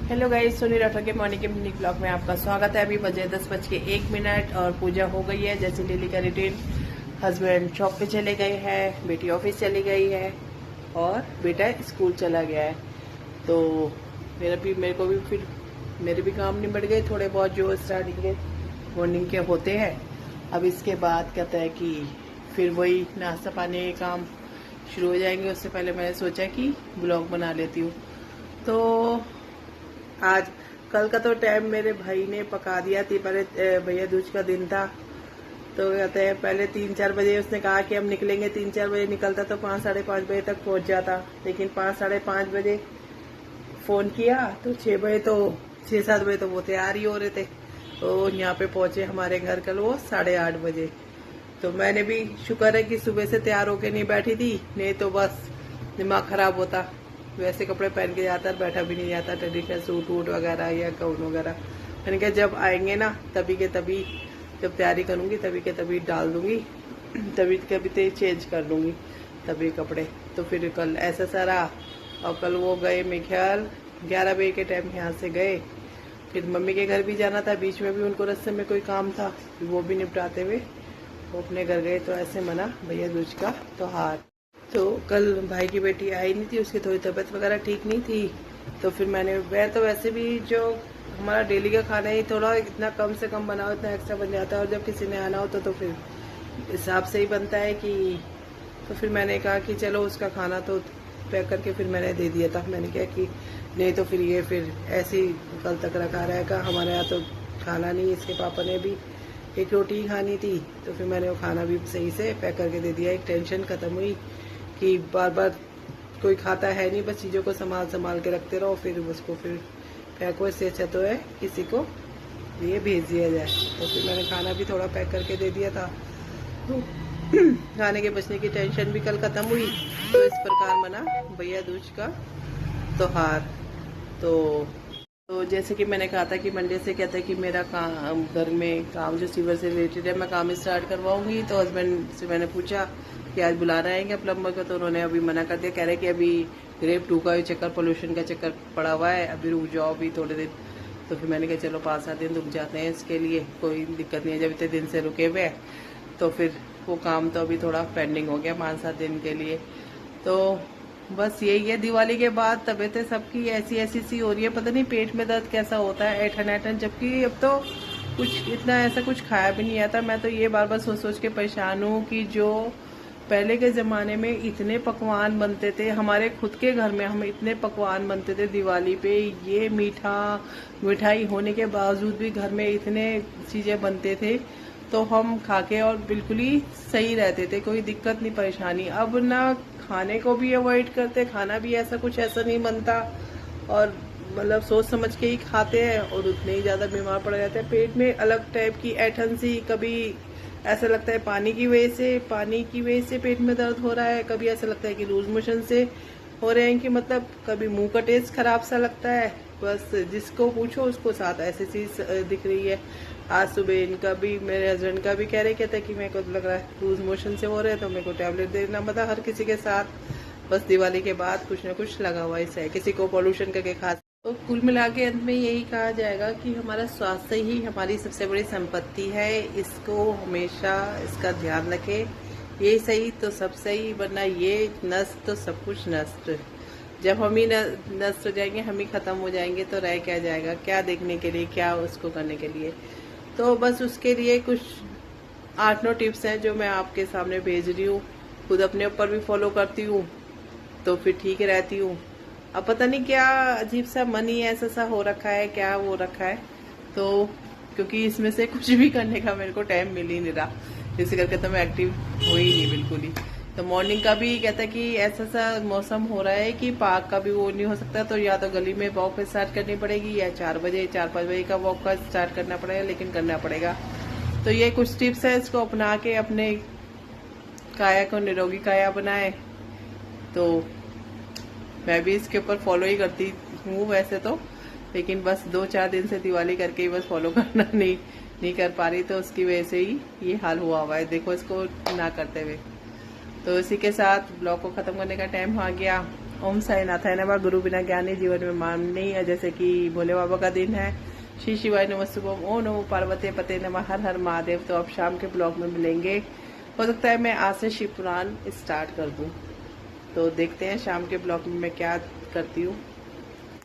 Hello guys, Soni Rathore के morning के mini blog में आपका स्वागत है। अभी बजे 10:01 और पूजा हो गई है जैसे डेली का रूटीन। हस्बैंड शॉप पे चले गए हैं, बेटी ऑफिस चली गई है और बेटा स्कूल चला गया है। तो मेरे भी काम निबट गए थोड़े बहुत जो स्टार्टिंग के मॉर्निंग के होते हैं। अब इसके बाद कहता है कि फिर वही नाश्ता पानी के काम शुरू हो जाएंगे। उससे पहले मैंने सोचा कि ब्लॉग बना लेती हूँ। तो आज कल का तो टाइम मेरे भाई ने पका दिया थी। पहले भैया दूज का दिन था तो कहते हैं पहले 3-4 बजे उसने कहा कि हम निकलेंगे। 3-4 बजे निकलता तो 5 साढ़े 5 बजे तक पहुंच जाता, लेकिन 5 साढ़े 5 बजे फोन किया तो 6-7 बजे तो वो तैयार ही हो रहे थे। तो यहाँ पे पहुंचे हमारे घर कल वो 8:30 बजे। तो मैंने भी शुक्र है कि सुबह से तैयार होके नहीं बैठी थी, नहीं तो बस दिमाग खराब होता। वैसे कपड़े पहन के जाता बैठा भी नहीं जाता, ट्रेडिशनल सूट वूट वगैरह या गाउन वगैरह। मैंने कहा जब आएंगे ना तभी के तभी, जब तैयारी करूंगी तभी के तभी डाल दूंगी, तभी के तभी चेंज कर लूंगी तभी कपड़े। तो फिर कल ऐसा सारा। और कल वो गए मेरे ख्याल 11 बजे के टाइम यहाँ से गए। फिर मम्मी के घर भी जाना था, बीच में भी उनको रास्ते में कोई काम था, वो भी निपटाते हुए वो अपने घर गए। तो ऐसे मना भैया दूज का त्योहार। तो कल भाई की बेटी आई नहीं थी, उसकी थोड़ी तबीयत वगैरह ठीक नहीं थी। तो फिर मैं तो वैसे भी जो हमारा डेली का खाना ही थोड़ा इतना कम से कम बनाओ इतना एक्स्ट्रा बन जाता है, और जब किसी ने आना हो तो फिर हिसाब से ही बनता है कि। तो फिर मैंने कहा कि चलो उसका खाना तो पैक करके फिर मैंने दे दिया था। मैंने कहा कि नहीं तो फिर ये फिर ऐसे ही कल तक रखा रहेगा। हमारे यहाँ तो खाना नहीं, इसके पापा ने भी एक रोटी ही खानी थी। तो फिर मैंने वो खाना भी सही से पैक करके दे दिया। एक टेंशन खत्म हुई कि बार बार कोई खाता है नहीं, बस चीज़ों को संभाल के रखते रहो, फिर उसको फिर फेंको। इससे अच्छा तो है किसी को ये भेज दिया जाए। तो फिर मैंने खाना भी थोड़ा पैक करके दे दिया था। तो खाने के बचने की टेंशन भी कल खत्म हुई। तो इस प्रकार मना भैया दूज का त्योहार। तो जैसे कि मैंने कहा था कि मंडे से कहता है कि मेरा काम, घर में काम जो सीवर से रिलेटेड है, मैं काम स्टार्ट करवाऊंगी। तो हस्बैंड से मैंने पूछा कि आज बुला रहे हैं क्या प्लम्बर का, तो उन्होंने अभी मना कर दिया। कह रहे कि अभी ग्रेप 2 का चक्कर, पोल्यूशन का चक्कर पड़ा हुआ है, अभी रुक जाओ अभी थोड़े दिन। तो फिर मैंने कहा चलो 5-7 दिन रुक जाते हैं, इसके लिए कोई दिक्कत नहीं है। जब इतने दिन से रुके हुए हैं तो फिर वो काम तो अभी थोड़ा पेंडिंग हो गया 5-7 दिन के लिए। तो बस यही है। दिवाली के बाद तबीयतें सबकी ऐसी सी हो रही है, पता नहीं पेट में दर्द कैसा होता है ऐठन। जबकि अब तो कुछ इतना ऐसा कुछ खाया भी नहीं आता। मैं तो ये बार बार सोच के परेशान हूँ कि जो पहले के ज़माने में इतने पकवान बनते थे, हमारे खुद के घर में हम इतने पकवान बनते थे दिवाली पे, ये मिठाई होने के बावजूद भी घर में इतने चीज़ें बनते थे, तो हम खा के और बिल्कुल ही सही रहते थे, कोई दिक्कत नहीं परेशानी। अब ना खाने को भी अवॉइड करते, खाना भी ऐसा नहीं बनता, और मतलब सोच समझ के ही खाते हैं और उतने ही ज़्यादा बीमार पड़ जाते हैं। पेट में अलग टाइप की ऐठन सी, कभी ऐसा लगता है पानी की वजह से पेट में दर्द हो रहा है, कभी ऐसा लगता है कि लूज मोशन से हो रहे हैं, कि मतलब कभी मुंह का टेस्ट खराब सा लगता है। बस जिसको पूछो उसको साथ ऐसी चीज दिख रही है। आज सुबह इनका भी, मेरे हस्बैंड का भी कहते हैं कि मेरे को लग रहा है लूज मोशन से हो रहे हैं, तो मेरे को टैबलेट देना पड़ा। हर किसी के साथ बस दिवाली के बाद कुछ ना कुछ लगा हुआ है, किसी को पॉल्यूशन करके खास। तो कुल मिला के अंत में यही कहा जाएगा कि हमारा स्वास्थ्य ही हमारी सबसे बड़ी संपत्ति है। इसको हमेशा इसका ध्यान रखें। ये सही तो सब सही, वरना ये नष्ट तो सब कुछ नष्ट। जब हम ही नष्ट हो जाएंगे, हम ही खत्म हो जाएंगे, तो रह क्या जाएगा, क्या देखने के लिए, क्या उसको करने के लिए। तो बस उसके लिए कुछ 8-9 टिप्स हैं जो मैं आपके सामने भेज रही हूँ। खुद अपने ऊपर भी फॉलो करती हूँ तो फिर ठीक रहती हूँ। अब पता नहीं क्या अजीब सा मन ही ऐसा सा हो रखा है, क्या हो रखा है। तो क्योंकि इसमें से कुछ भी करने का मेरे को टाइम मिल ही नहीं रहा, इसी करके तो मैं एक्टिव हो ही नहीं बिल्कुल ही। तो मॉर्निंग का भी कहता है कि ऐसा सा मौसम हो रहा है कि पार्क का भी वो नहीं हो सकता, तो या तो गली में वॉक स्टार्ट करनी पड़ेगी, या 4-5 बजे का वॉक का स्टार्ट करना पड़ेगा, लेकिन करना पड़ेगा। तो ये कुछ टिप्स है, इसको अपना के अपने काया को निरोगी काया बनाए। तो मैं भी इसके ऊपर फॉलो ही करती हूँ वैसे तो, लेकिन बस 2-4 दिन से दिवाली करके ही बस फॉलो करना नहीं कर पा रही, तो उसकी वजह से ही ये हाल हुआ है। देखो इसको ना करते हुए। तो इसी के साथ ब्लॉग को ख़त्म करने का टाइम आ गया। ओम साई नाथाय नमः। गुरु बिना ज्ञानी जीवन में मान नहीं है। जैसे कि भोले बाबा का दिन है। श्री शिवाय नमस्तुभ्यम। ओम नमो पार्वती पते नमः। हर हर महादेव। तो अब शाम के ब्लॉग में मिलेंगे। हो सकता है मैं आज से शिव पुराण स्टार्ट कर दूं, तो देखते हैं शाम के ब्लॉग में मैं क्या करती हूँ।